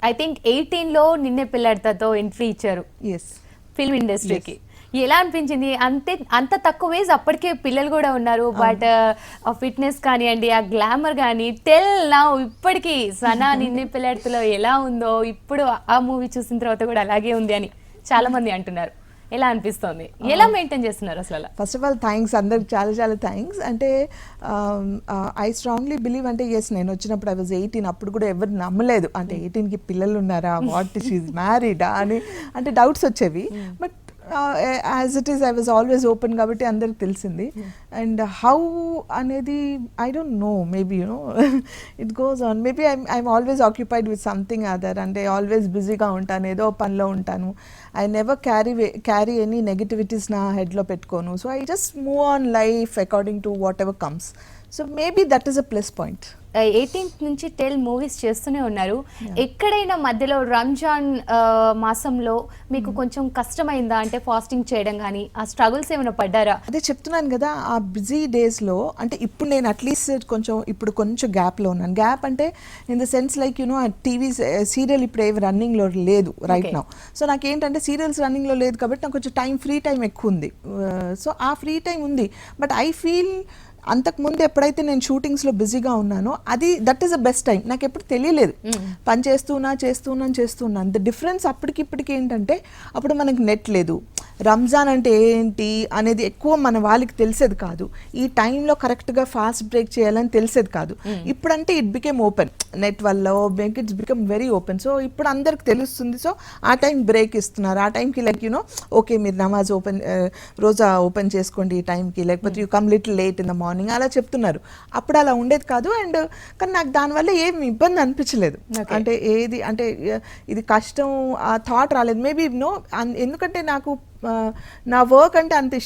I think 18 లో నిన్నే పెళ్ళాడతాతో entry ఇచ్చారు ఎస్ ఫిల్మ్ ఇండస్ట్రీకి. ఎలా అనిపించింది? అంత తక్కువ ఏజ్ అప్పటికే పిల్లలు కూడా ఉన్నారు, బట్ ఆ ఫిట్నెస్ కానివ్వండి, ఆ గ్లామర్ కానీ టెల్ నౌ ఇప్పటికీ సనా నిన్నే పెళ్ళాడతలో ఎలా ఉందో ఇప్పుడు ఆ మూవీ చూసిన తర్వాత కూడా అలాగే ఉంది అని చాలా మంది అంటున్నారు. ఎలా అనిపిస్తోంది? ఎలా మెయింటైన్ చేస్తున్నారు అసలు? ఫస్ట్ ఆఫ్ ఆల్ థ్యాంక్స్, అందరికి చాలా చాలా థ్యాంక్స్. అంటే ఐ స్ట్రాంగ్లీ బిలీవ్, అంటే ఎస్ నేను వచ్చినప్పుడు ఐ వాజ్ 18, అప్పుడు కూడా ఎవరు నమ్మలేదు. అంటే 18కి పిల్లలు ఉన్నారా, వాట్ షీఈ్ మ్యారీడా అని అంటే డౌట్స్ వచ్చేవి. But as it is I was always open కాబట్టి అందరికి తెలిసింది. అండ్ హౌ అనేది I don't know, maybe you know it goes on. Maybe I'm always occupied with something other, అంటే ఆల్వేస్ బిజీగా ఉంటాను, ఏదో పనిలో ఉంటాను. I never carry any negativities నా హెడ్లో పెట్టుకోను. So I just move on life according to what ever comes. So maybe that is a plus point. 18th నుంచి 10 movies చేస్తూనే ఉన్నారు. ఎక్కడైనా మధ్యలో రంజాన్ మాసంలో మీకు కొంచెం కష్టమైందా? అంటే ఫాస్టింగ్ చేయడం కానీ ఆ స్ట్రగుల్స్ ఏమైనా పడ్డారా? అదే చెప్తున్నాను కదా, ఆ బిజీ డేస్లో అంటే ఇప్పుడు నేను అట్లీస్ట్ కొంచెం గ్యాప్లో ఉన్నాను. గ్యాప్ అంటే in the sense like you know TV serial ఇప్పుడు ఏవి రన్నింగ్లో లేదు రైట్ నౌ. సో నాకేంటంటే సీరియల్స్ రన్నింగ్లో లేదు కాబట్టి నాకు కొంచెం ఫ్రీ టైం ఎక్కువ ఉంది. సో ఆ ఫ్రీ టైం ఉంది. బట్ ఐ ఫీల్ అంతకుముందు ఎప్పుడైతే నేను షూటింగ్స్లో బిజీగా ఉన్నానో that is the best time. నాకు ఎప్పుడు తెలియలేదు, పని చేస్తున్నాను. ద డిఫరెన్స్ అప్పటికిప్పటికి ఏంటంటే అప్పుడు మనకి నెట్ లేదు, రంజాన్ అంటే ఏంటి అనేది ఎక్కువ మన వాళ్ళకి తెలిసేది కాదు, ఈ టైంలో కరెక్ట్గా ఫాస్ట్ బ్రేక్ చేయాలని తెలిసేది కాదు. ఇప్పుడంటే ఇట్ బికేమ్ ఓపెన్, నెట్ వల్ల it's become very open. So ఇప్పుడు అందరికి తెలుస్తుంది. సో ఆ టైం బ్రేక్ ఇస్తున్నారు. ఆ టైంకి లైక్ యూనో ఓకే మీరు నమాజ్ రోజా ఓపెన్ చేసుకోండి ఈ టైంకి, లేకపోతే you come little late in the morning అలా చెప్తున్నారు. అప్పుడు అలా ఉండేది కాదు. అండ్ కానీ నాకు దానివల్ల ఏమి ఇబ్బంది అనిపించలేదు. అంటే ఏది అంటే ఇది కష్టం ఆ థాట్ రాలేదు. మేబీ నో, ఎందుకంటే నాకు నా వర్క్ అంటే అంత ఇష్టం.